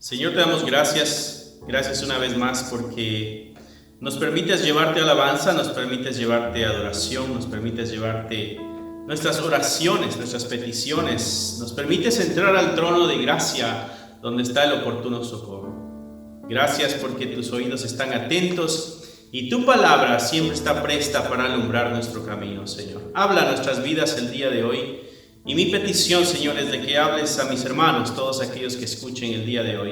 Señor, te damos gracias una vez más porque nos permites llevarte alabanza, nos permites llevarte adoración, nos permites llevarte nuestras oraciones, nuestras peticiones, nos permites entrar al trono de gracia donde está el oportuno socorro. Gracias porque tus oídos están atentos y tu palabra siempre está presta para alumbrar nuestro camino, Señor. Habla nuestras vidas el día de hoy. Y mi petición, Señor, es de que hables a mis hermanos, todos aquellos que escuchen el día de hoy,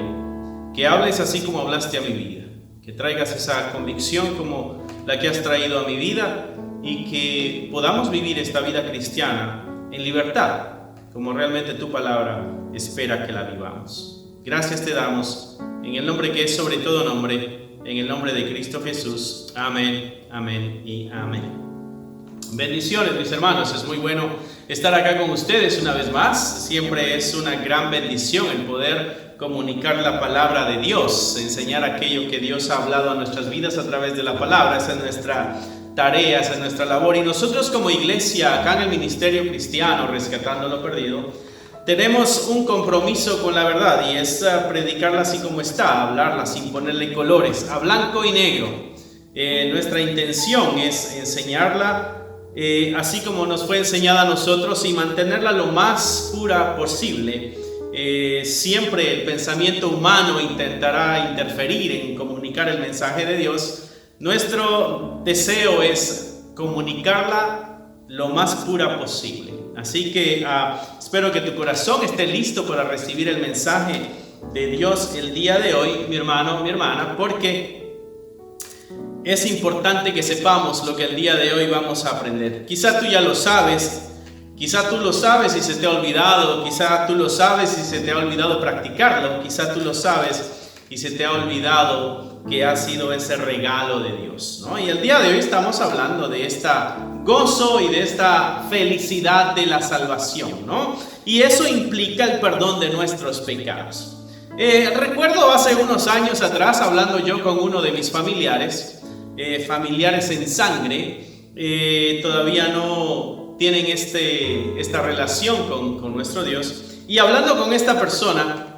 que hables así como hablaste a mi vida, que traigas esa convicción como la que has traído a mi vida y que podamos vivir esta vida cristiana en libertad, como realmente tu palabra espera que la vivamos. Gracias te damos, en el nombre que es sobre todo nombre, en el nombre de Cristo Jesús. Amén, amén y amén. Bendiciones, mis hermanos, es muy bueno estar acá con ustedes una vez más. Siempre es una gran bendición el poder comunicar la palabra de Dios, enseñar aquello que Dios ha hablado a nuestras vidas a través de la palabra. Esa es nuestra tarea, esa es nuestra labor. Y nosotros como iglesia, acá en el Ministerio Cristiano, Rescatando lo Perdido, tenemos un compromiso con la verdad y es predicarla así como está, hablarla sin ponerle colores, a blanco y negro. Nuestra intención es enseñarla así como nos fue enseñada a nosotros y mantenerla lo más pura posible. Siempre el pensamiento humano intentará interferir en comunicar el mensaje de Dios. Nuestro deseo es comunicarla lo más pura posible. Así que espero que tu corazón esté listo para recibir el mensaje de Dios el día de hoy, mi hermano, mi hermana, porque es importante que sepamos lo que el día de hoy vamos a aprender. Quizá tú ya lo sabes, quizá tú lo sabes y se te ha olvidado, quizá tú lo sabes y se te ha olvidado practicarlo, quizá tú lo sabes y se te ha olvidado que ha sido ese regalo de Dios, ¿no? Y el día de hoy estamos hablando de esta gozo y de esta felicidad de la salvación, ¿no? Y eso implica el perdón de nuestros pecados. Recuerdo hace unos años atrás, hablando yo con uno de mis familiares en sangre, todavía no tienen esta relación con nuestro Dios, y hablando con esta persona,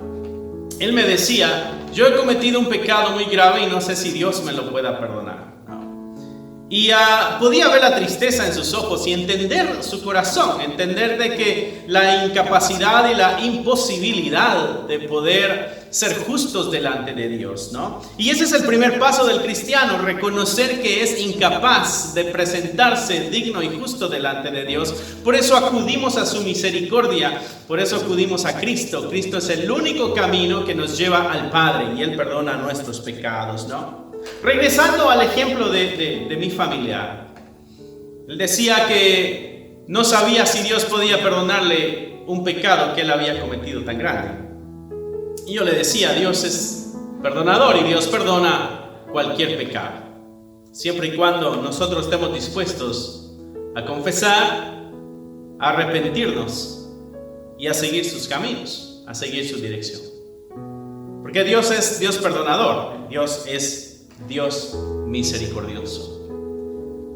él me decía: yo he cometido un pecado muy grave y no sé si Dios me lo pueda perdonar. Y podía ver la tristeza en sus ojos y entender su corazón, entender de que la incapacidad y la imposibilidad de poder ser justos delante de Dios, ¿no? Y ese es el primer paso del cristiano, reconocer que es incapaz de presentarse digno y justo delante de Dios. Por eso acudimos a su misericordia, por eso acudimos a Cristo. Cristo es el único camino que nos lleva al Padre y Él perdona nuestros pecados, ¿no? Regresando al ejemplo de mi familiar, él decía que no sabía si Dios podía perdonarle un pecado que él había cometido tan grande. Y yo le decía: Dios es perdonador y Dios perdona cualquier pecado, siempre y cuando nosotros estemos dispuestos a confesar, a arrepentirnos y a seguir sus caminos, a seguir su dirección. Porque Dios es Dios perdonador, Dios es Dios misericordioso.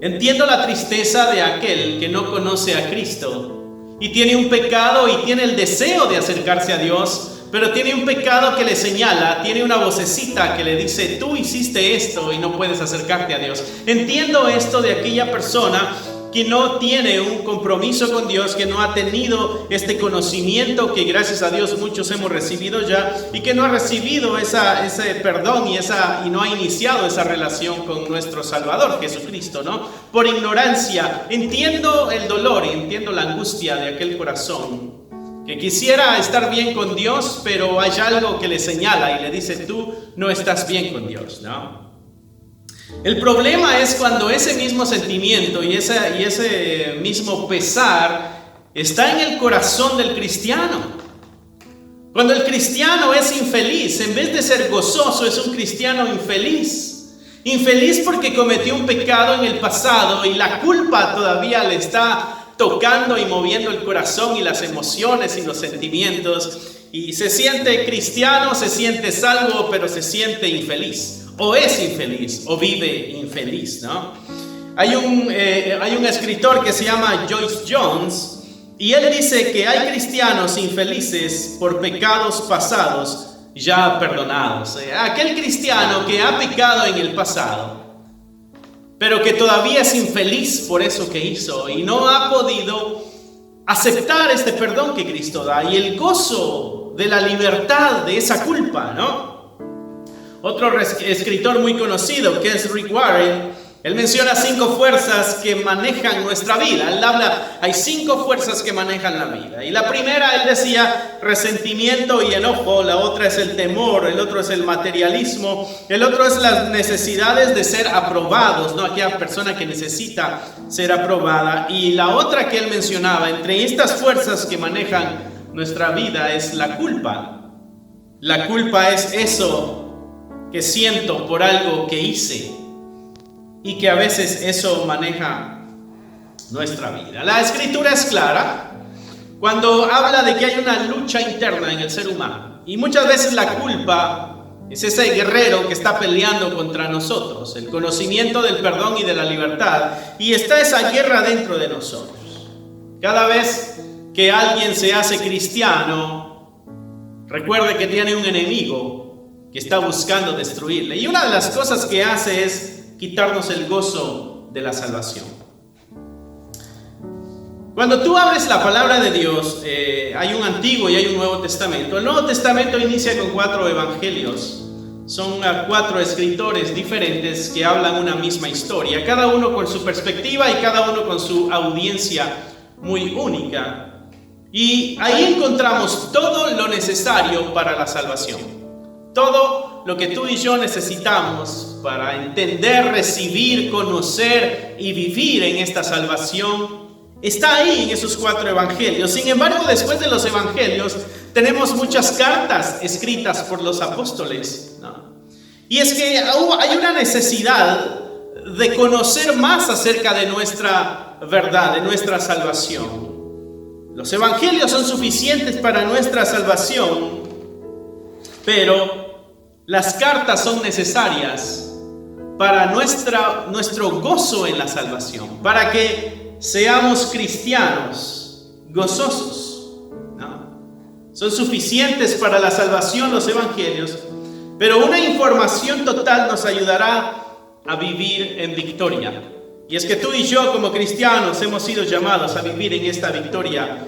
Entiendo la tristeza de aquel que no conoce a Cristo y tiene un pecado y tiene el deseo de acercarse a Dios, pero tiene un pecado que le señala, tiene una vocecita que le dice: tú hiciste esto y no puedes acercarte a Dios. Entiendo esto de aquella persona que no tiene un compromiso con Dios, que no ha tenido este conocimiento que gracias a Dios muchos hemos recibido ya, y que no ha recibido ese perdón y no ha iniciado esa relación con nuestro Salvador Jesucristo, ¿no? Por ignorancia. Entiendo el dolor y entiendo la angustia de aquel corazón que quisiera estar bien con Dios, pero hay algo que le señala y le dice: tú no estás bien con Dios, ¿no? El problema es cuando ese mismo sentimiento y ese mismo pesar está en el corazón del cristiano. Cuando el cristiano es infeliz, en vez de ser gozoso, es un cristiano infeliz. Infeliz porque cometió un pecado en el pasado y la culpa todavía le está tocando y moviendo el corazón y las emociones y los sentimientos. Y se siente cristiano, se siente salvo, pero se siente infeliz. O es infeliz, o vive infeliz, ¿no? Hay un escritor que se llama Joyce Jones, y él dice que hay cristianos infelices por pecados pasados, ya perdonados. Aquel cristiano que ha pecado en el pasado, pero que todavía es infeliz por eso que hizo y no ha podido aceptar este perdón que Cristo da y el gozo de la libertad de esa culpa, ¿no? Otro escritor muy conocido, que es Rick Warren, él menciona 5 fuerzas que manejan nuestra vida. Él habla, hay 5 fuerzas que manejan la vida. Y la primera, él decía, resentimiento y enojo. La otra es el temor. El otro es el materialismo. El otro es las necesidades de ser aprobados, ¿no? Aquella persona que necesita ser aprobada. Y la otra que él mencionaba, entre estas fuerzas que manejan nuestra vida, es la culpa. La culpa es eso que siento por algo que hice. Y que a veces eso maneja nuestra vida. La escritura es clara cuando habla de que hay una lucha interna en el ser humano. Y muchas veces la culpa es ese guerrero que está peleando contra nosotros. El conocimiento del perdón y de la libertad. Y está esa guerra dentro de nosotros. Cada vez que alguien se hace cristiano, recuerde que tiene un enemigo que está buscando destruirle. Y una de las cosas que hace es quitarnos el gozo de la salvación. Cuando tú abres la palabra de Dios, hay un Antiguo y hay un Nuevo Testamento. El Nuevo Testamento inicia con 4 evangelios. Son 4 escritores diferentes que hablan una misma historia, cada uno con su perspectiva y cada uno con su audiencia muy única. Y ahí encontramos todo lo necesario para la salvación. Todo lo que tú y yo necesitamos para entender, recibir, conocer y vivir en esta salvación está ahí en esos 4 evangelios. Sin embargo, después de los evangelios tenemos muchas cartas escritas por los apóstoles, ¿no? Y es que hay una necesidad de conocer más acerca de nuestra verdad, de nuestra salvación. Los evangelios son suficientes para nuestra salvación, pero las cartas son necesarias para nuestro gozo en la salvación, para que seamos cristianos gozosos, ¿no? Son suficientes para la salvación los evangelios, pero una información total nos ayudará a vivir en victoria. Y es que tú y yo como cristianos hemos sido llamados a vivir en esta victoria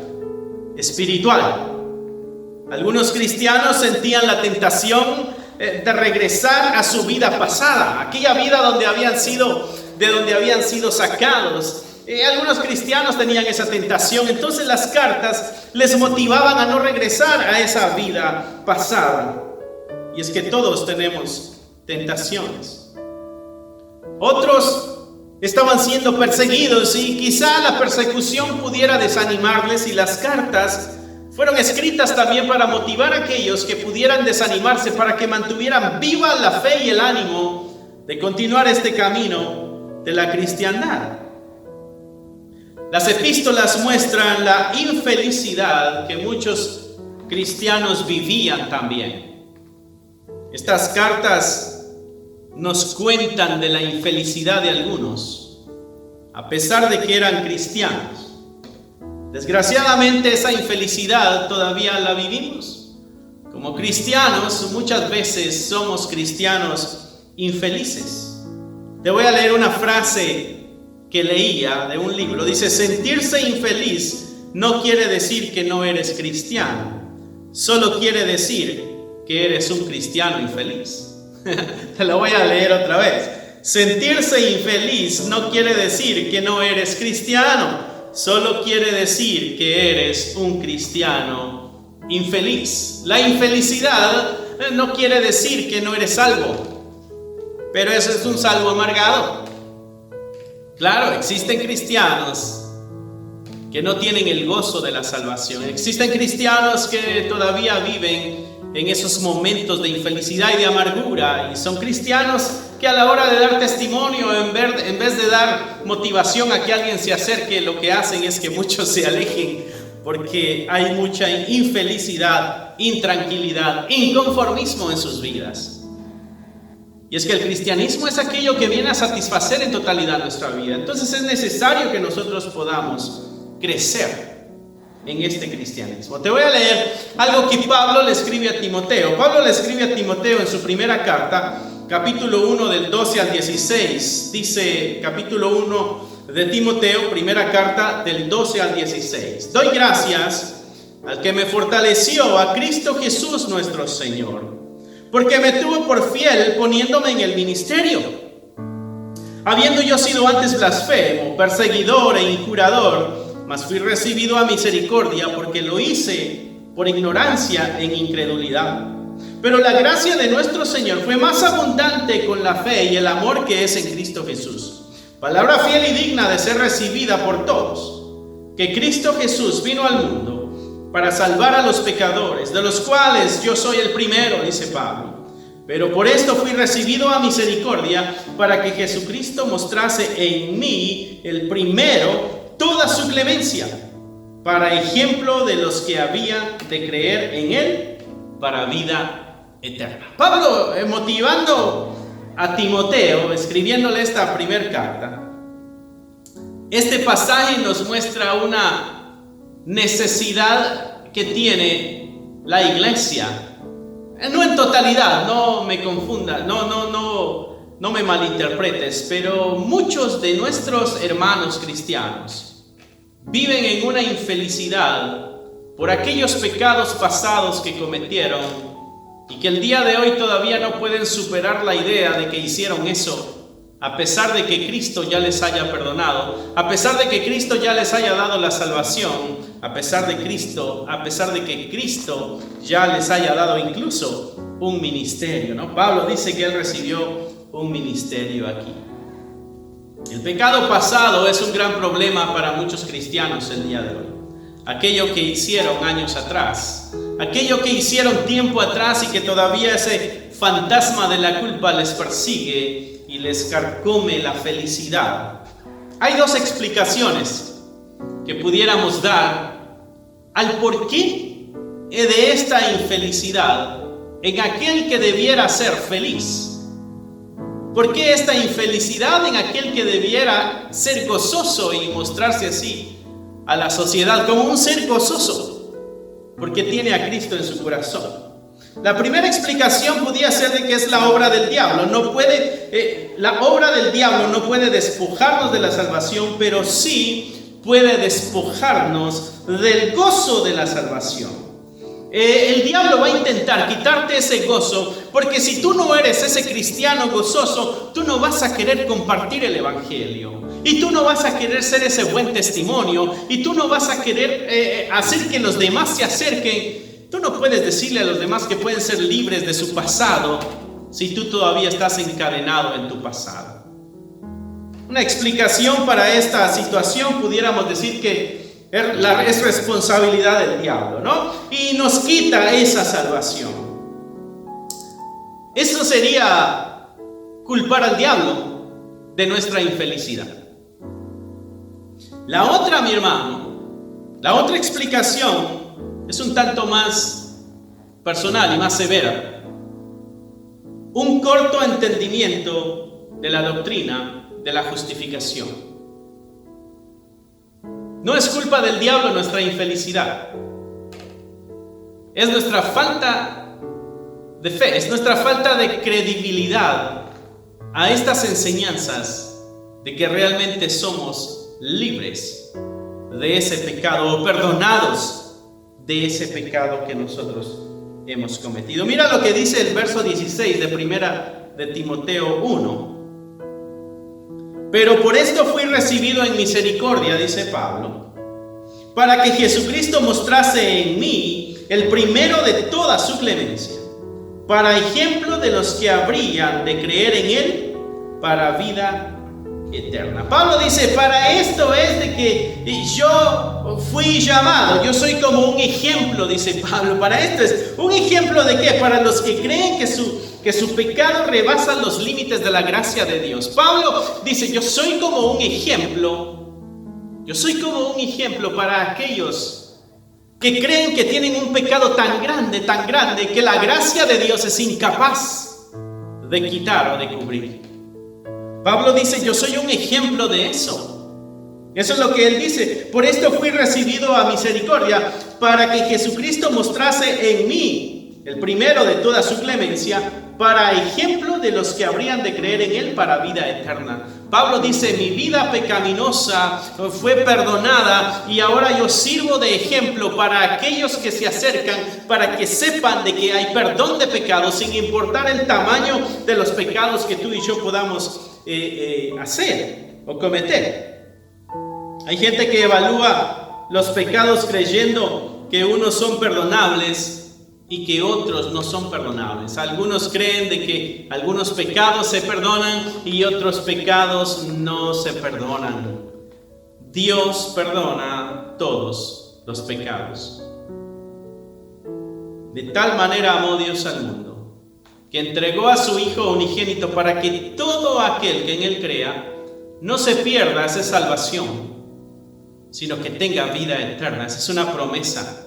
espiritual. Algunos cristianos sentían la tentación de regresar a su vida pasada, aquella vida de donde habían sido sacados. Algunos cristianos tenían esa tentación, entonces las cartas les motivaban a no regresar a esa vida pasada. Y es que todos tenemos tentaciones. Otros estaban siendo perseguidos y quizá la persecución pudiera desanimarles, y las cartas fueron escritas también para motivar a aquellos que pudieran desanimarse, para que mantuvieran viva la fe y el ánimo de continuar este camino de la cristiandad. Las epístolas muestran la infelicidad que muchos cristianos vivían también. Estas cartas nos cuentan de la infelicidad de algunos, a pesar de que eran cristianos. Desgraciadamente esa infelicidad todavía la vivimos. Como cristianos muchas veces somos cristianos infelices. Te voy a leer una frase que leía de un libro. Dice: sentirse infeliz no quiere decir que no eres cristiano, solo quiere decir que eres un cristiano infeliz. Te lo voy a leer otra vez. Sentirse infeliz no quiere decir que no eres cristiano, solo quiere decir que eres un cristiano infeliz. La infelicidad no quiere decir que no eres salvo, pero eso es un salvo amargado. Claro, existen cristianos que no tienen el gozo de la salvación. Existen cristianos que todavía viven en esos momentos de infelicidad y de amargura, y son cristianos que a la hora de dar testimonio, en vez de dar motivación a que alguien se acerque, lo que hacen es que muchos se alejen, porque hay mucha infelicidad, intranquilidad, inconformismo en sus vidas. Y es que el cristianismo es aquello que viene a satisfacer en totalidad nuestra vida. Entonces es necesario que nosotros podamos crecer. en este cristianismo. Te voy a leer algo que Pablo le escribe a Timoteo. Pablo le escribe a Timoteo en su primera carta, capítulo 1 del 12 al 16. Dice capítulo 1 de Timoteo, primera carta del 12 al 16. Doy gracias al que me fortaleció, a Cristo Jesús nuestro Señor, porque me tuvo por fiel poniéndome en el ministerio. Habiendo yo sido antes blasfemo, perseguidor e injurador, mas fui recibido a misericordia porque lo hice por ignorancia en incredulidad. Pero la gracia de nuestro Señor fue más abundante con la fe y el amor que es en Cristo Jesús. Palabra fiel y digna de ser recibida por todos, que Cristo Jesús vino al mundo para salvar a los pecadores, de los cuales yo soy el primero, dice Pablo. Pero por esto fui recibido a misericordia, para que Jesucristo mostrase en mí el primero toda su clemencia, para ejemplo de los que había de creer en él para vida eterna. Pablo, motivando a Timoteo, escribiéndole esta primera carta, este pasaje nos muestra una necesidad que tiene la iglesia. No en totalidad, no me confunda, no me malinterpretes, pero muchos de nuestros hermanos cristianos viven en una infelicidad por aquellos pecados pasados que cometieron y que el día de hoy todavía no pueden superar la idea de que hicieron eso, a pesar de que Cristo ya les haya perdonado, a pesar de que Cristo ya les haya dado la salvación, a pesar de que Cristo ya les haya dado incluso un ministerio, ¿no? Pablo dice que él recibió un ministerio aquí. El pecado pasado es un gran problema para muchos cristianos el día de hoy. Aquello que hicieron años atrás, aquello que hicieron tiempo atrás y que todavía ese fantasma de la culpa les persigue y les carcome la felicidad. Hay dos explicaciones que pudiéramos dar al porqué de esta infelicidad en aquel que debiera ser feliz. ¿Por qué esta infelicidad en aquel que debiera ser gozoso y mostrarse así a la sociedad como un ser gozoso? Porque tiene a Cristo en su corazón. La primera explicación podría ser de que es la obra del diablo. La obra del diablo no puede despojarnos de la salvación, pero sí puede despojarnos del gozo de la salvación. El diablo va a intentar quitarte ese gozo, porque si tú no eres ese cristiano gozoso, tú no vas a querer compartir el evangelio, y tú no vas a querer ser ese buen testimonio, y tú no vas a querer hacer que los demás se acerquen. Tú no puedes decirle a los demás que pueden ser libres de su pasado si tú todavía estás encadenado en tu pasado. Una explicación para esta situación pudiéramos decir que es responsabilidad del diablo, ¿no? Y nos quita esa salvación. Eso sería culpar al diablo de nuestra infelicidad. La otra, mi hermano, la otra explicación es un tanto más personal y más severa. Un corto entendimiento de la doctrina de la justificación. No es culpa del diablo nuestra infelicidad. Es nuestra falta de fe, es nuestra falta de credibilidad a estas enseñanzas de que realmente somos libres de ese pecado o perdonados de ese pecado que nosotros hemos cometido. Mira lo que dice el verso 16 de primera de Timoteo 1. Pero por esto fui recibido en misericordia, dice Pablo, para que Jesucristo mostrase en mí el primero de toda su clemencia, para ejemplo de los que habrían de creer en él para vida eterna. Pablo dice, para esto es de que yo fui llamado, yo soy como un ejemplo, dice Pablo. Para esto es un ejemplo de ¿qué? Para los que creen que su pecado rebasa los límites de la gracia de Dios. Pablo dice, yo soy como un ejemplo para aquellos que creen que tienen un pecado tan grande, que la gracia de Dios es incapaz de quitar o de cubrir. Pablo dice, yo soy un ejemplo de eso. Eso es lo que él dice. Por esto fui recibido a misericordia, para que Jesucristo mostrase en mí, el primero de toda su clemencia, para ejemplo de los que habrían de creer en él para vida eterna. Pablo dice, mi vida pecaminosa fue perdonada y ahora yo sirvo de ejemplo para aquellos que se acercan, para que sepan de que hay perdón de pecados, sin importar el tamaño de los pecados que tú y yo podamos hacer o cometer. Hay gente que evalúa los pecados creyendo que unos son perdonables y que otros no son perdonables. Algunos creen de que algunos pecados se perdonan y otros pecados no se perdonan. Dios perdona todos los pecados. De tal manera amó Dios al mundo, que entregó a su Hijo unigénito para que todo aquel que en él crea no se pierda esa salvación, sino que tenga vida eterna. Esa es una promesa.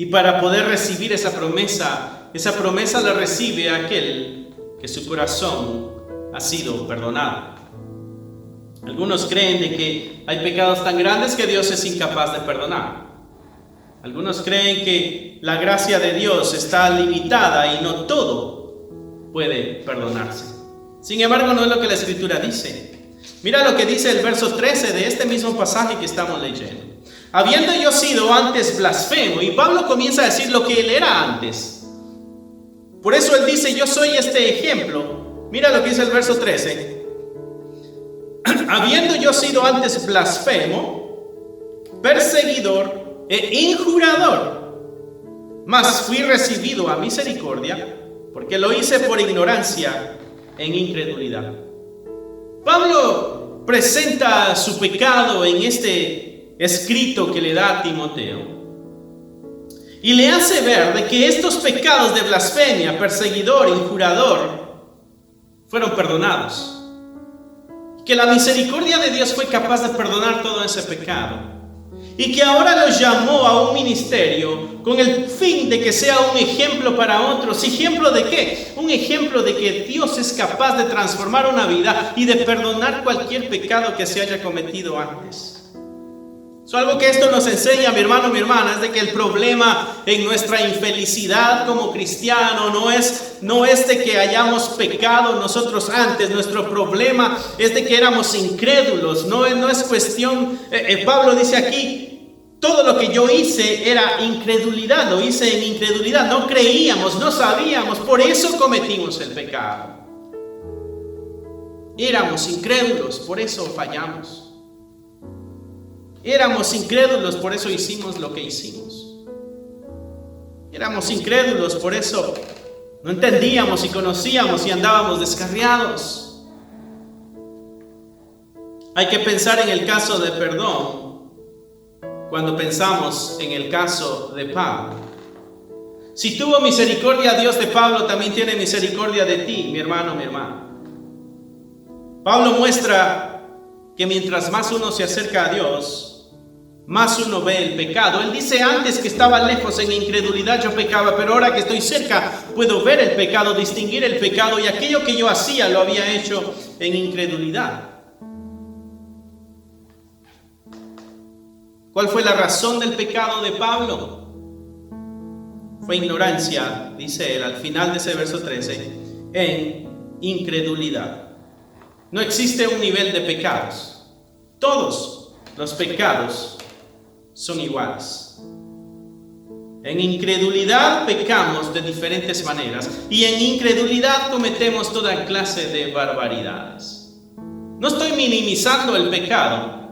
Y para poder recibir esa promesa la recibe aquel que su corazón ha sido perdonado. Algunos creen de que hay pecados tan grandes que Dios es incapaz de perdonar. Algunos creen que la gracia de Dios está limitada y no todo puede perdonarse. Sin embargo, no es lo que la Escritura dice. Mira lo que dice el verso 13 de este mismo pasaje que estamos leyendo. Habiendo yo sido antes blasfemo, y Pablo comienza a decir lo que él era antes. Por eso él dice, yo soy este ejemplo. Mira lo que dice el verso 13. Habiendo yo sido antes blasfemo, perseguidor e injurador, mas fui recibido a misericordia, porque lo hice por ignorancia en incredulidad. Pablo presenta su pecado en este escrito que le da a Timoteo y le hace ver de que estos pecados de blasfemia, perseguidor, injurador fueron perdonados, que la misericordia de Dios fue capaz de perdonar todo ese pecado y que ahora los llamó a un ministerio con el fin de que sea un ejemplo para otros. ¿Ejemplo de qué? Un ejemplo de que Dios es capaz de transformar una vida y de perdonar cualquier pecado que se haya cometido antes. Algo que esto nos enseña, mi hermano, mi hermana, es de que el problema en nuestra infelicidad como cristiano no es de que hayamos pecado nosotros antes. Nuestro problema es de que éramos incrédulos. No es cuestión, Pablo dice aquí, todo lo que yo hice era incredulidad, lo hice en incredulidad. No creíamos, no sabíamos, por eso cometimos el pecado. Éramos incrédulos, por eso fallamos. Éramos incrédulos, por eso hicimos lo que hicimos. Éramos incrédulos, por eso no entendíamos y conocíamos y andábamos descarriados. Hay que pensar en el caso de perdón cuando pensamos en el caso de Pablo. Si tuvo misericordia Dios de Pablo, también tiene misericordia de ti, mi hermano, mi hermana. Pablo muestra que mientras más uno se acerca a Dios, más uno ve el pecado. Él dice, antes que estaba lejos en incredulidad yo pecaba, pero ahora que estoy cerca puedo ver el pecado, distinguir el pecado, y aquello que yo hacía lo había hecho en incredulidad. ¿Cuál fue la razón del pecado de Pablo? Fue ignorancia, dice él al final de ese verso 13, en incredulidad. No existe un nivel de pecados. Todos los pecados son iguales. En incredulidad pecamos de diferentes maneras y en incredulidad cometemos toda clase de barbaridades. No estoy minimizando el pecado,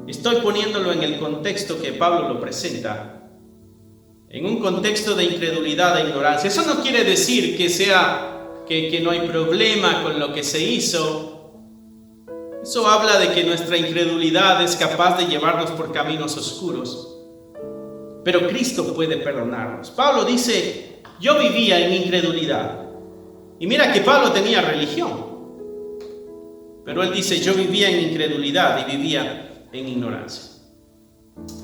estoy poniéndolo en el contexto que Pablo lo presenta, en un contexto de incredulidad e ignorancia. Eso no quiere decir que no hay problema con lo que se hizo. Eso habla de que nuestra incredulidad es capaz de llevarnos por caminos oscuros. Pero Cristo puede perdonarnos. Pablo dice, yo vivía en incredulidad. Y mira que Pablo tenía religión. Pero él dice, yo vivía en incredulidad y vivía en ignorancia.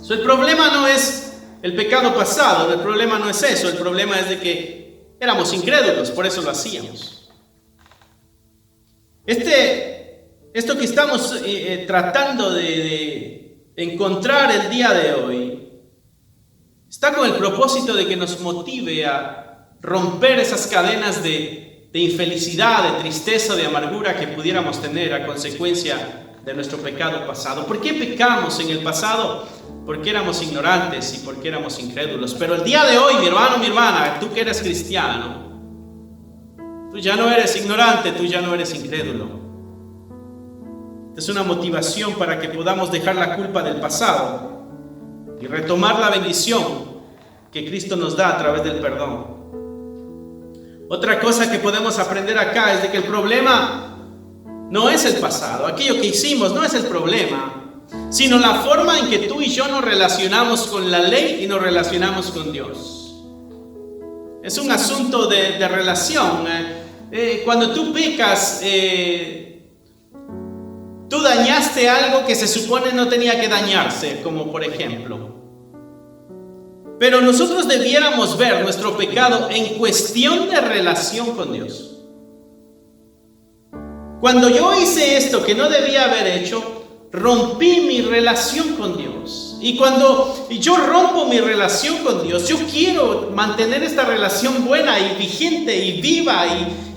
El problema no es el pecado pasado, el problema no es eso. El problema es de que éramos incrédulos, por eso lo hacíamos. Este esto que estamos tratando de encontrar el día de hoy, está con el propósito de que nos motive a romper esas cadenas de infelicidad, de tristeza, de amargura que pudiéramos tener a consecuencia de nuestro pecado pasado. ¿Por qué pecamos en el pasado? Porque éramos ignorantes y porque éramos incrédulos. Pero el día de hoy, mi hermano, mi hermana, tú que eres cristiano, tú ya no eres ignorante, tú ya no eres incrédulo. Es una motivación para que podamos dejar la culpa del pasado y retomar la bendición que Cristo nos da a través del perdón. Otra cosa que podemos aprender acá es de que el problema no es el pasado, aquello que hicimos no es el problema, sino la forma en que tú y yo nos relacionamos con la ley y nos relacionamos con Dios. Es un asunto de relación. Cuando tú pecas, tú dañaste algo que se supone no tenía que dañarse, como por ejemplo. Pero nosotros debiéramos ver nuestro pecado en cuestión de relación con Dios. Cuando yo hice esto que no debía haber hecho, rompí mi relación con Dios. Y cuando yo rompo mi relación con Dios, yo quiero mantener esta relación buena y vigente y viva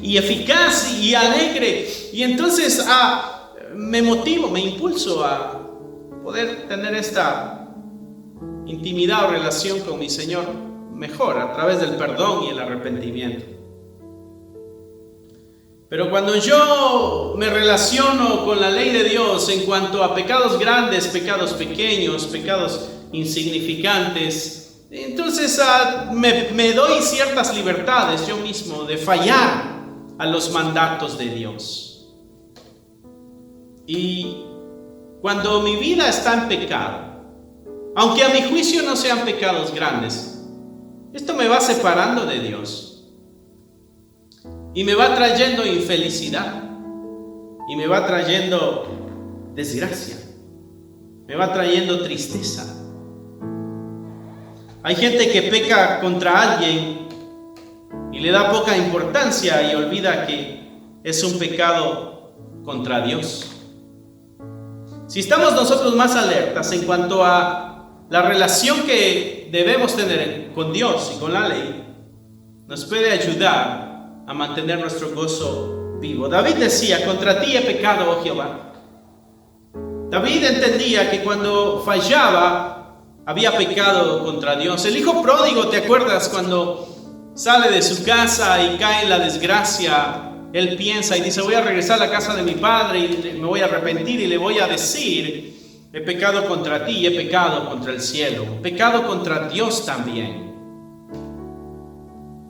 y eficaz y alegre. Y entonces me motivo, me impulso a poder tener esta intimidad o relación con mi Señor mejor a través del perdón y el arrepentimiento. Pero cuando yo me relaciono con la ley de Dios en cuanto a pecados grandes, pecados pequeños, pecados insignificantes, entonces me doy ciertas libertades yo mismo de fallar a los mandatos de Dios. Y cuando mi vida está en pecado, aunque a mi juicio no sean pecados grandes, esto me va separando de Dios. Y me va trayendo infelicidad. Y me va trayendo desgracia. Me va trayendo tristeza. Hay gente que peca contra alguien y le da poca importancia y olvida que es un pecado contra Dios. Si estamos nosotros más alertas en cuanto a la relación que debemos tener con Dios y con la ley, nos puede ayudar a mantener nuestro gozo vivo. David decía: contra ti he pecado, oh Jehová. David entendía que cuando fallaba había pecado contra Dios. El hijo pródigo, ¿te acuerdas? Cuando sale de su casa y cae en la desgracia, él piensa y dice: voy a regresar a la casa de mi padre y me voy a arrepentir y le voy a decir: he pecado contra ti y he pecado contra el cielo. He pecado contra Dios también.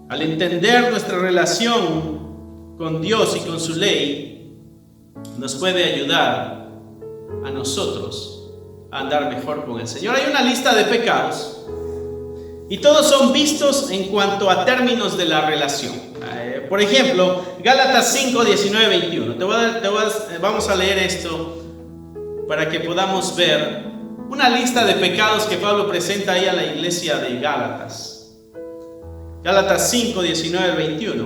Al entender nuestra relación con Dios y con su ley, nos puede ayudar a nosotros a andar mejor con el Señor. Hay una lista de pecados y todos son vistos en cuanto a términos de la relación. Por ejemplo, Gálatas 5, 19, 21. Vamos a leer esto para que podamos ver una lista de pecados que Pablo presenta ahí a la iglesia de Gálatas. Gálatas 5, 19, 21.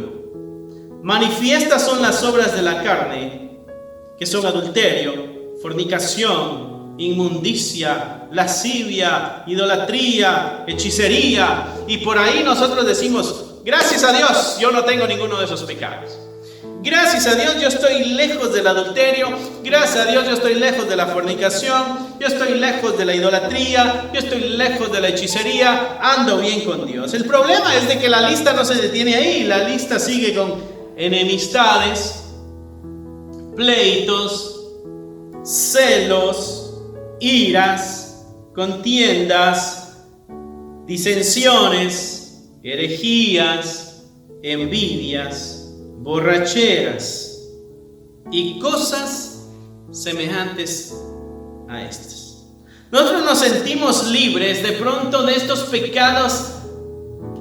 Manifiestas son las obras de la carne, que son adulterio, fornicación, inmundicia, lascivia, idolatría, hechicería. Y por ahí nosotros decimos: gracias a Dios, yo no tengo ninguno de esos pecados. Gracias a Dios, yo estoy lejos del adulterio. Gracias a Dios, yo estoy lejos de la fornicación. Yo estoy lejos de la idolatría. Yo estoy lejos de la hechicería. Ando bien con Dios. El problema es de que la lista no se detiene ahí. La lista sigue con enemistades, pleitos, celos, iras, contiendas, disensiones, herejías, envidias, borracheras y cosas semejantes a estas. Nosotros nos sentimos libres de pronto de estos pecados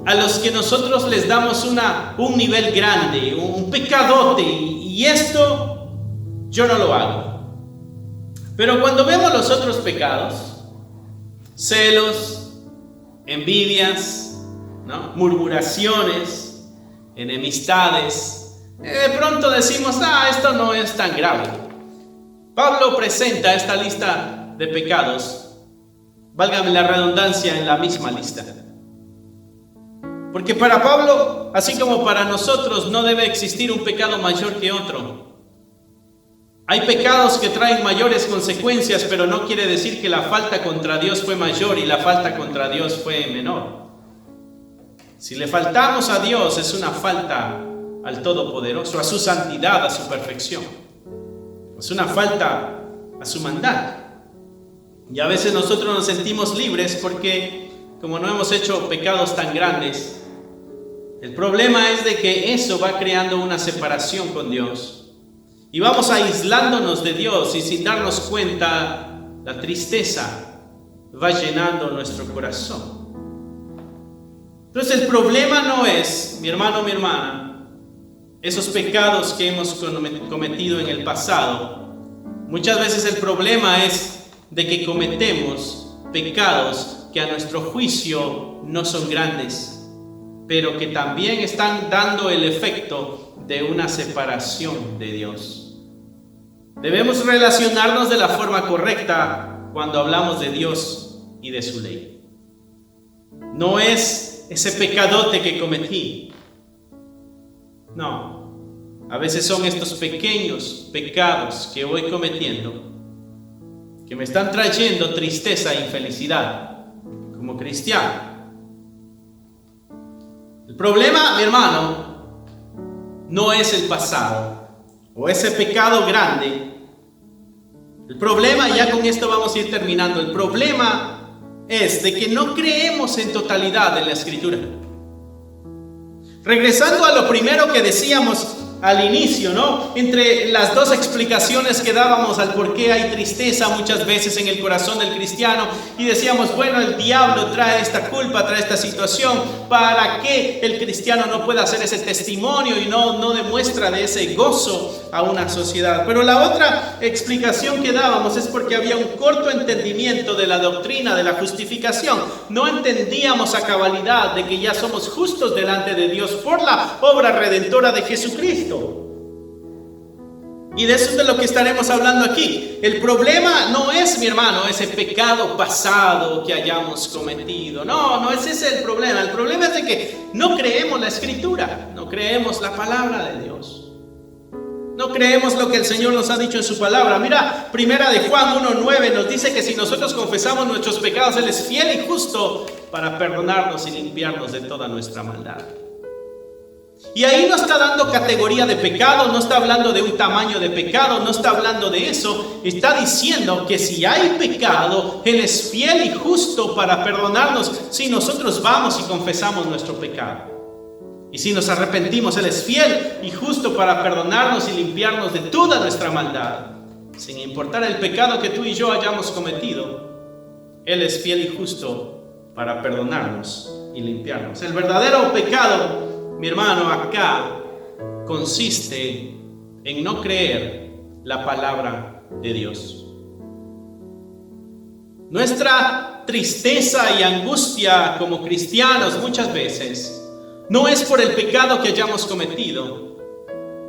a los que nosotros les damos un nivel grande, un pecadote, y esto yo no lo hago. Pero cuando vemos los otros pecados, celos, envidias, ¿no?, murmuraciones, enemistades, de pronto decimos: esto no es tan grave. Pablo presenta esta lista de pecados, válgame la redundancia, en la misma lista. Porque para Pablo, así como para nosotros, no debe existir un pecado mayor que otro. Hay pecados que traen mayores consecuencias, pero no quiere decir que la falta contra Dios fue mayor y la falta contra Dios fue menor. Si le faltamos a Dios, es una falta al Todopoderoso, a su santidad, a su perfección. Es una falta a su mandato. Y a veces nosotros nos sentimos libres porque, como no hemos hecho pecados tan grandes, el problema es de que eso va creando una separación con Dios. Y vamos aislándonos de Dios y sin darnos cuenta, la tristeza va llenando nuestro corazón. Entonces el problema no es, mi hermano, mi hermana, esos pecados que hemos cometido en el pasado. Muchas veces el problema es de que cometemos pecados que a nuestro juicio no son grandes, pero que también están dando el efecto de una separación de Dios. Debemos relacionarnos de la forma correcta cuando hablamos de Dios y de su ley. No es ese pecadote que cometí. No, a veces son estos pequeños pecados que voy cometiendo que me están trayendo tristeza e infelicidad como cristiano. El problema, mi hermano, no es el pasado o ese pecado grande. El problema, ya con esto vamos a ir terminando, el problema es de que no creemos en totalidad en la Escritura. Regresando a lo primero que decíamos al inicio, ¿no? Entre las dos explicaciones que dábamos al por qué hay tristeza muchas veces en el corazón del cristiano, y decíamos, bueno, el diablo trae esta culpa, trae esta situación, para que el cristiano no pueda hacer ese testimonio y no demuestra de ese gozo a una sociedad. Pero la otra explicación que dábamos es porque había un corto entendimiento de la doctrina de la justificación. No entendíamos a cabalidad de que ya somos justos delante de Dios por la obra redentora de Jesucristo. Y de eso es de lo que estaremos hablando aquí. El problema no es, mi hermano, ese pecado pasado que hayamos cometido. No es ese el problema. El problema es de que no creemos la Escritura, no creemos la palabra de Dios. No creemos lo que el Señor nos ha dicho en su palabra. Mira, primera de Juan 1:9 nos dice que si nosotros confesamos nuestros pecados, Él es fiel y justo para perdonarnos y limpiarnos de toda nuestra maldad. Y ahí no está dando categoría de pecado, no está hablando de un tamaño de pecado, no está hablando de eso. Está diciendo que si hay pecado, Él es fiel y justo para perdonarnos si nosotros vamos y confesamos nuestro pecado. Y si nos arrepentimos, Él es fiel y justo para perdonarnos y limpiarnos de toda nuestra maldad. Sin importar el pecado que tú y yo hayamos cometido, Él es fiel y justo para perdonarnos y limpiarnos. El verdadero pecado, mi hermano, acá consiste en no creer la palabra de Dios. Nuestra tristeza y angustia como cristianos muchas veces no es por el pecado que hayamos cometido,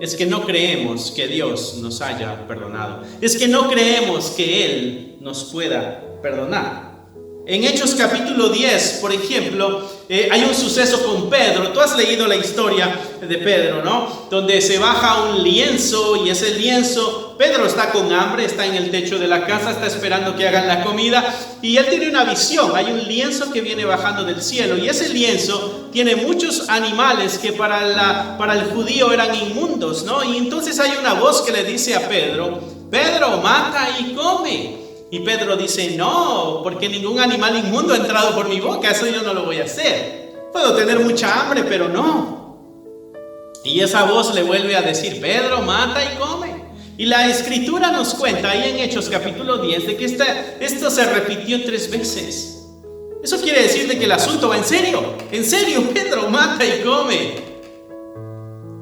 es que no creemos que Dios nos haya perdonado, es que no creemos que Él nos pueda perdonar. En Hechos capítulo 10, por ejemplo, hay un suceso con Pedro. Tú has leído la historia de Pedro, ¿no? Donde se baja un lienzo y ese lienzo, Pedro está con hambre, está en el techo de la casa, está esperando que hagan la comida y él tiene una visión. Hay un lienzo que viene bajando del cielo y ese lienzo tiene muchos animales que para el judío eran inmundos, ¿no? Y entonces hay una voz que le dice a Pedro, Pedro, mata y come. Y Pedro dice, no, porque ningún animal inmundo ha entrado por mi boca, eso yo no lo voy a hacer. Puedo tener mucha hambre, pero no. Y esa voz le vuelve a decir, Pedro, mata y come. Y la Escritura nos cuenta ahí en Hechos capítulo 10 de que esto se repitió 3 veces. Eso quiere decir de que el asunto va en serio, Pedro, mata y come.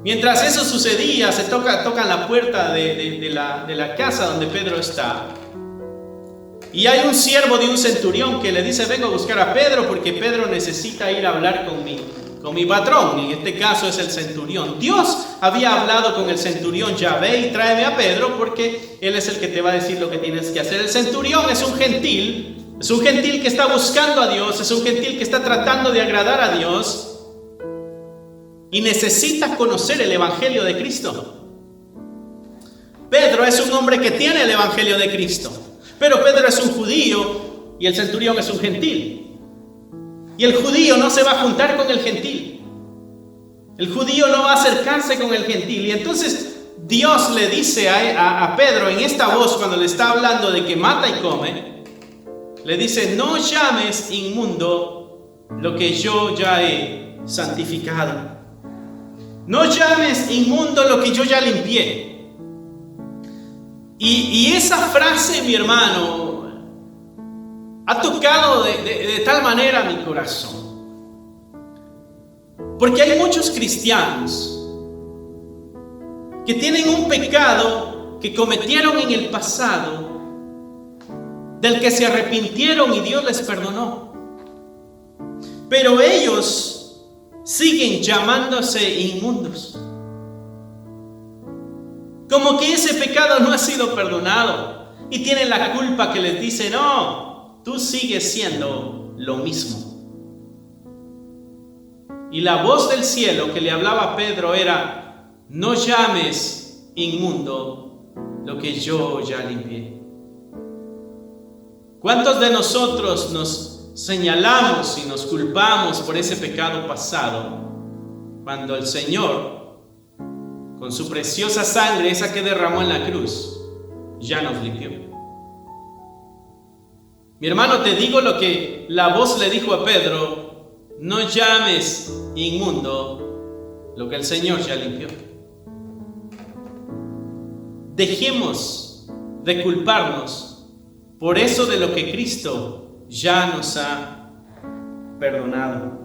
Mientras eso sucedía, se tocan la puerta de la casa donde Pedro está. Y hay un siervo de un centurión que le dice, vengo a buscar a Pedro porque Pedro necesita ir a hablar con mi patrón. En este caso es el centurión. Dios había hablado con el centurión: ya ve y tráeme a Pedro, porque él es el que te va a decir lo que tienes que hacer. El centurión es un gentil que está buscando a Dios, es un gentil que está tratando de agradar a Dios y necesita conocer el evangelio de Cristo. Pedro es un hombre que tiene el evangelio de Cristo, pero Pedro es un judío y el centurión es un gentil. Y el judío no se va a juntar con el gentil. El judío no va a acercarse con el gentil. Y entonces Dios le dice a Pedro en esta voz, cuando le está hablando de que mata y come, le dice: no llames inmundo lo que yo ya he santificado. No llames inmundo lo que yo ya limpié. Y esa frase, mi hermano, ha tocado de tal manera mi corazón. Porque hay muchos cristianos que tienen un pecado que cometieron en el pasado, del que se arrepintieron y Dios les perdonó. Pero ellos siguen llamándose inmundos. Como que ese pecado no ha sido perdonado. Y tienen la culpa que les dice: no, tú sigues siendo lo mismo. Y la voz del cielo que le hablaba a Pedro era: no llames inmundo lo que yo ya limpié. ¿Cuántos de nosotros nos señalamos y nos culpamos por ese pecado pasado, cuando el Señor, con su preciosa sangre, esa que derramó en la cruz, ya nos limpió? Mi hermano, te digo lo que la voz le dijo a Pedro: no llames inmundo lo que el Señor ya limpió. Dejemos de culparnos por eso de lo que Cristo ya nos ha perdonado.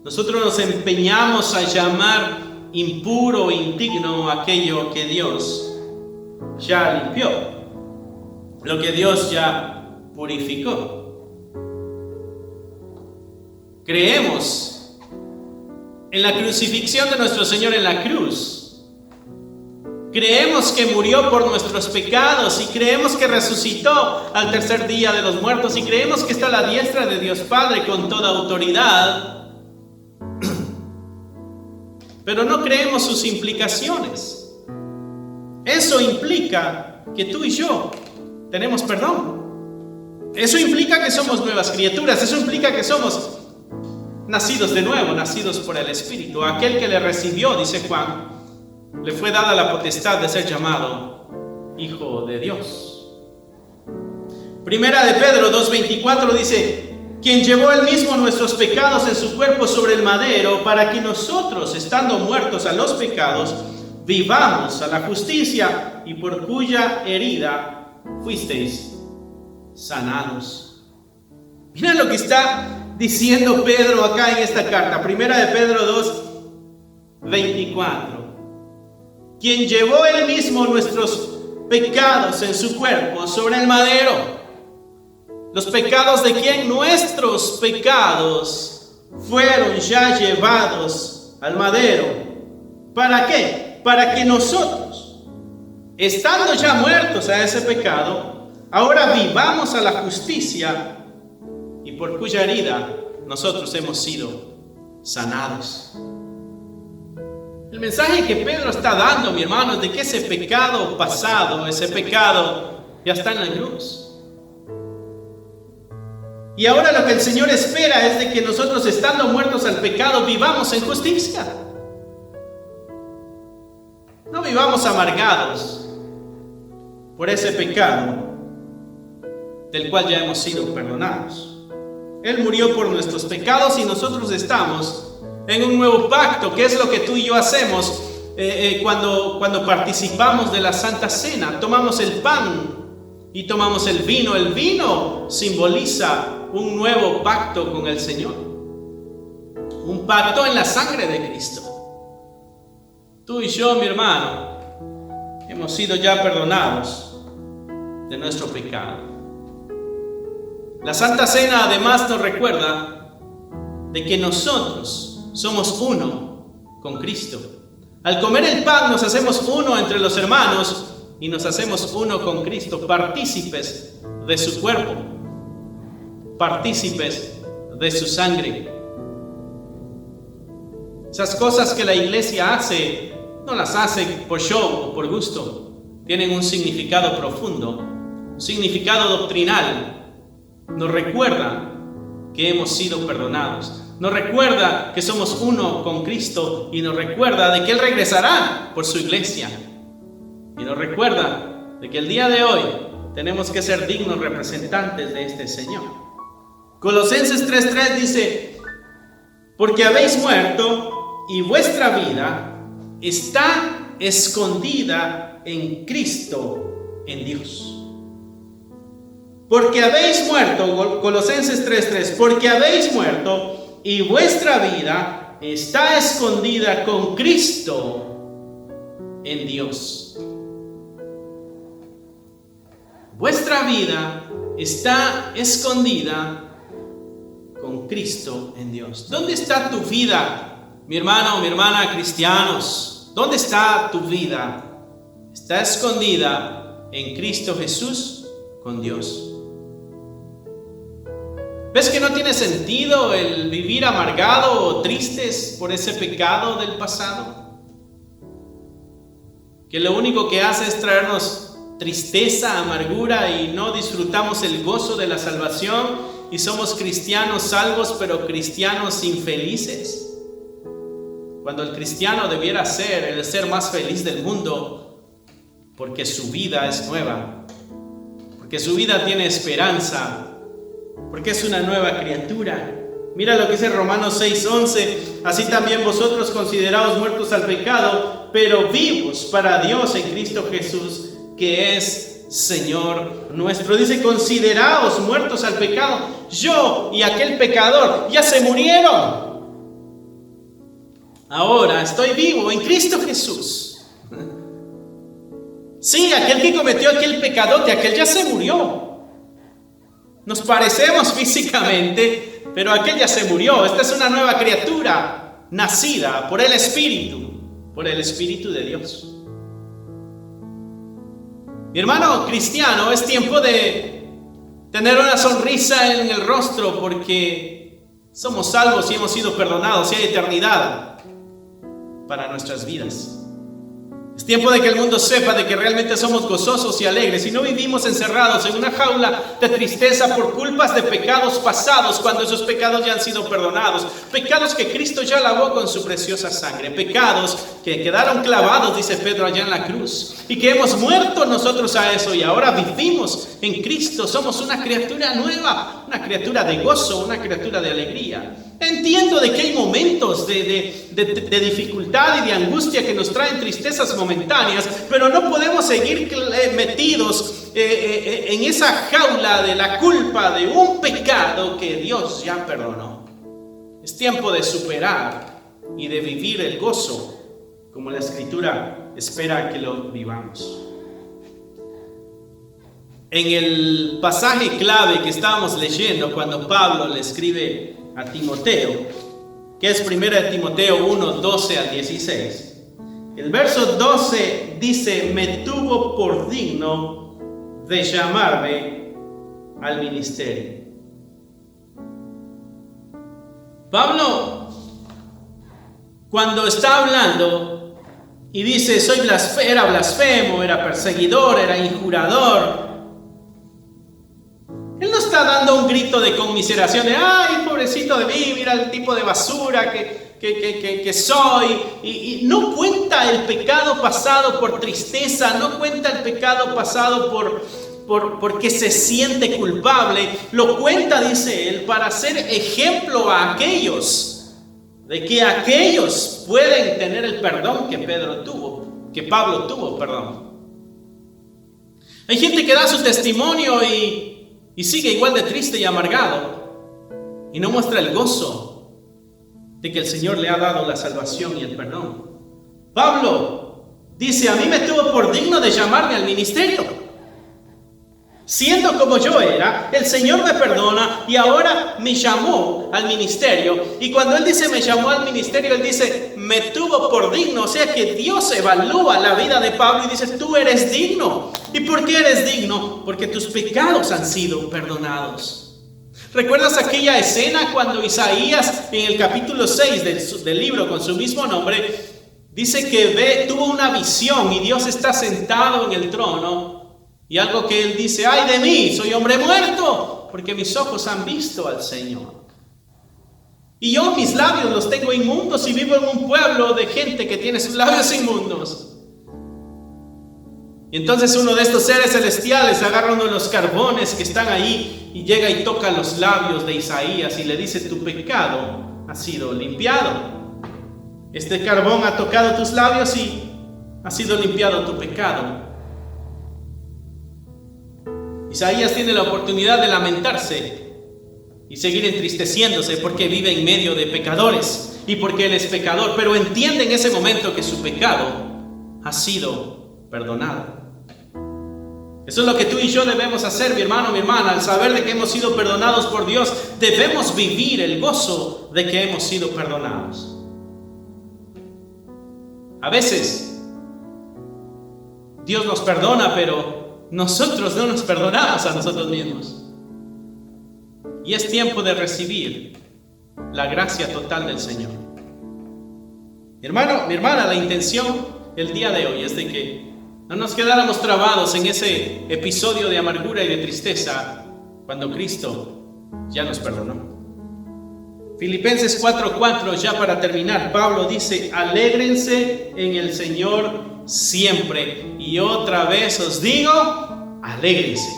Nosotros nos empeñamos a llamar impuro o indigno aquello que Dios ya limpió, lo que Dios ya purificó. Creemos en la crucifixión de nuestro Señor en la cruz. Creemos que murió por nuestros pecados, y creemos que resucitó al tercer día de los muertos, y creemos que está a la diestra de Dios Padre con toda autoridad. Pero no creemos sus implicaciones. Eso implica que tú y yo tenemos perdón. Eso implica que somos nuevas criaturas. Eso implica que somos nacidos de nuevo, nacidos por el Espíritu. Aquel que le recibió, dice Juan, le fue dada la potestad de ser llamado Hijo de Dios. Primera de Pedro 2:24 dice: quien llevó él mismo nuestros pecados en su cuerpo sobre el madero, para que nosotros, estando muertos a los pecados, vivamos a la justicia, y por cuya herida fuisteis sanados. Mira lo que está diciendo Pedro acá en esta carta. Primera de Pedro 2:24. Quien llevó él mismo nuestros pecados en su cuerpo sobre el madero. ¿Los pecados de quién? Nuestros pecados fueron ya llevados al madero. ¿Para qué? Para que nosotros, estando ya muertos a ese pecado, ahora vivamos a la justicia, y por cuya herida nosotros hemos sido sanados. El mensaje que Pedro está dando, mi hermano, es de que ese pecado pasado, ese pecado ya está en la cruz. Y ahora lo que el Señor espera es de que nosotros, estando muertos al pecado, vivamos en justicia. No vivamos amargados por ese pecado del cual ya hemos sido perdonados. Él murió por nuestros pecados y nosotros estamos en un nuevo pacto, que es lo que tú y yo hacemos cuando participamos de la Santa Cena. Tomamos el pan y tomamos el vino. El vino simboliza un nuevo pacto con el Señor, un pacto en la sangre de Cristo. Tú y yo, mi hermano, hemos sido ya perdonados de nuestro pecado. La Santa Cena además nos recuerda de que nosotros somos uno con Cristo. Al comer el pan nos hacemos uno entre los hermanos y nos hacemos uno con Cristo, partícipes de su cuerpo, partícipes de su sangre. Esas cosas que la iglesia hace, no las hace por show o por gusto. Tienen un significado profundo, un significado doctrinal. Nos recuerda que hemos sido perdonados. Nos recuerda que somos uno con Cristo y nos recuerda de que Él regresará por su iglesia. Y nos recuerda de que el día de hoy tenemos que ser dignos representantes de este Señor. Colosenses 3:3 dice: porque habéis muerto y vuestra vida está escondida en Cristo, en Dios. Porque habéis muerto, Colosenses 3:3, porque habéis muerto y vuestra vida está escondida con Cristo en Dios. Vuestra vida está escondida con Cristo en Dios. ¿Dónde está tu vida, mi hermano, mi hermana, cristianos? ¿Dónde está tu vida? Está escondida en Cristo Jesús con Dios. ¿Ves que no tiene sentido el vivir amargado o tristes por ese pecado del pasado? Que lo único que hace es traernos tristeza, amargura, y no disfrutamos el gozo de la salvación y somos cristianos salvos, pero cristianos infelices. Cuando el cristiano debiera ser el ser más feliz del mundo, porque su vida es nueva, porque su vida tiene esperanza, porque es una nueva criatura. Mira lo que dice Romanos 6:11: así también vosotros consideraos muertos al pecado, pero vivos para Dios en Cristo Jesús, que es Señor nuestro. Dice: consideraos muertos al pecado. Yo y aquel pecador ya se murieron. Ahora estoy vivo en Cristo Jesús. Sí, aquel que cometió aquel pecadote, aquel ya se murió. Nos parecemos físicamente, pero aquel ya se murió. Esta es una nueva criatura, nacida por el Espíritu de Dios. Mi hermano cristiano, es tiempo de tener una sonrisa en el rostro, porque somos salvos y hemos sido perdonados y hay eternidad para nuestras vidas. Es tiempo de que el mundo sepa de que realmente somos gozosos y alegres y no vivimos encerrados en una jaula de tristeza por culpas de pecados pasados, cuando esos pecados ya han sido perdonados. Pecados que Cristo ya lavó con su preciosa sangre. Pecados que quedaron clavados, dice Pedro, allá en la cruz. Y que hemos muerto nosotros a eso y ahora vivimos en Cristo. Somos una criatura nueva, una criatura de gozo, una criatura de alegría. Entiendo de que hay momentos de dificultad y de angustia que nos traen tristezas momentáneas, pero no podemos seguir metidos en esa jaula de la culpa de un pecado que Dios ya perdonó. Es tiempo de superar y de vivir el gozo como la Escritura espera que lo vivamos. En el pasaje clave que estábamos leyendo cuando Pablo le escribe a Timoteo, que es 1 Timoteo 1, 12 al 16. El verso 12 dice: me tuvo por digno de llamarme al ministerio. Pablo, cuando está hablando y dice era blasfemo, era perseguidor, era injurador, él no está dando un grito de conmiseración de ¡ay, pobrecito de mí! Mira el tipo de basura que soy. Y no cuenta el pecado pasado por tristeza, no cuenta el pecado pasado porque se siente culpable. Lo cuenta, dice él, para ser ejemplo a aquellos, de que aquellos pueden tener el perdón que Pablo tuvo, perdón. Hay gente que da su testimonio y sigue igual de triste y amargado y no muestra el gozo de que el Señor le ha dado la salvación y el perdón. Pablo dice: a mí me tuvo por digno de llamarme al ministerio. Siendo como yo era, el Señor me perdona y ahora me llamó al ministerio. Y cuando Él dice me llamó al ministerio, Él dice me tuvo por digno. O sea que Dios evalúa la vida de Pablo y dice tú eres digno. ¿Y por qué eres digno? Porque tus pecados han sido perdonados. ¿Recuerdas aquella escena cuando Isaías en el capítulo 6 del libro con su mismo nombre dice que tuvo una visión y Dios está sentado en el trono? Y algo que él dice, ay de mí, soy hombre muerto, porque mis ojos han visto al Señor. Y yo mis labios los tengo inmundos y vivo en un pueblo de gente que tiene sus labios inmundos. Y entonces uno de estos seres celestiales agarra uno de los carbones que están ahí y llega y toca los labios de Isaías y le dice, tu pecado ha sido limpiado. Este carbón ha tocado tus labios y ha sido limpiado tu pecado. Isaías tiene la oportunidad de lamentarse y seguir entristeciéndose porque vive en medio de pecadores y porque él es pecador, pero entiende en ese momento que su pecado ha sido perdonado. Eso es lo que tú y yo debemos hacer, mi hermano, mi hermana. Al saber de que hemos sido perdonados por Dios, debemos vivir el gozo de que hemos sido perdonados. A veces Dios nos perdona, pero nosotros no nos perdonamos a nosotros mismos. Y es tiempo de recibir la gracia total del Señor. Mi hermano, mi hermana, la intención el día de hoy es de que no nos quedáramos trabados en ese episodio de amargura y de tristeza cuando Cristo ya nos perdonó. Filipenses 4:4, ya para terminar, Pablo dice, alégrense en el Señor siempre. Y otra vez os digo, alégrense.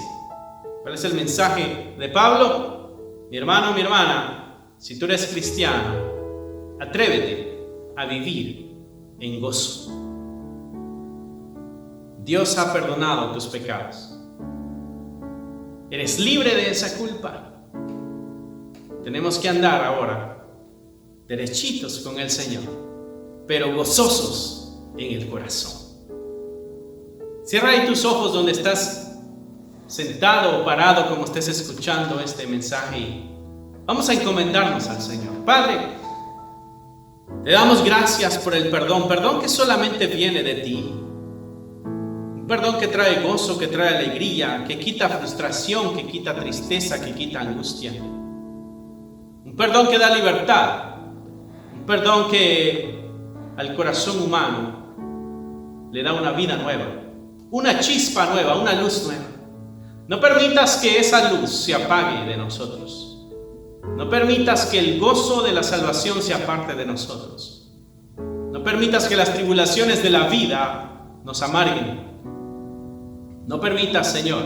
¿Cuál es el mensaje de Pablo? Mi hermano, mi hermana, si tú eres cristiano, atrévete a vivir en gozo. Dios ha perdonado tus pecados. Eres libre de esa culpa. Tenemos que andar ahora derechitos con el Señor, pero gozosos en el corazón. Cierra ahí tus ojos donde estás sentado o parado, como estés escuchando este mensaje, y vamos a encomendarnos al Señor. Padre, te damos gracias por el perdón que solamente viene de ti. Un perdón que trae gozo, que trae alegría, que quita frustración, que quita tristeza, que quita angustia. Un perdón que da libertad. Un perdón que al corazón humano le da una vida nueva, una chispa nueva, una luz nueva. No permitas que esa luz se apague de nosotros. No permitas que el gozo de la salvación se aparte de nosotros. No permitas que las tribulaciones de la vida nos amarguen. No permitas, Señor,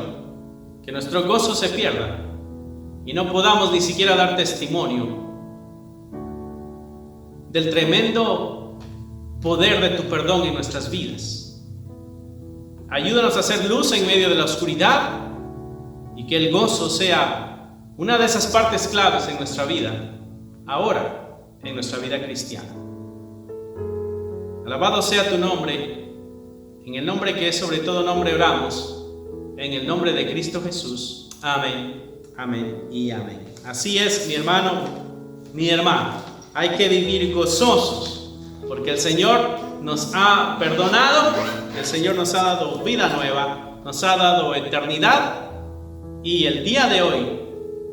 que nuestro gozo se pierda y no podamos ni siquiera dar testimonio del tremendo poder de tu perdón en nuestras vidas. Ayúdanos a hacer luz en medio de la oscuridad y que el gozo sea una de esas partes claves en nuestra vida, ahora en nuestra vida cristiana. Alabado sea tu nombre, en el nombre que es sobre todo nombre oramos, en el nombre de Cristo Jesús. Amén, amén y amén. Así es, mi hermano, mi hermana, hay que vivir gozosos, porque el Señor nos ha perdonado, el Señor nos ha dado vida nueva, nos ha dado eternidad, y el día de hoy,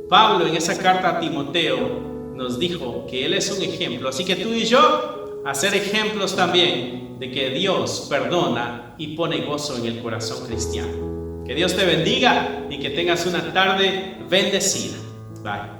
Pablo en esa carta a Timoteo nos dijo que él es un ejemplo, así que tú y yo, a ser ejemplos también de que Dios perdona y pone gozo en el corazón cristiano. Que Dios te bendiga y que tengas una tarde bendecida. Bye.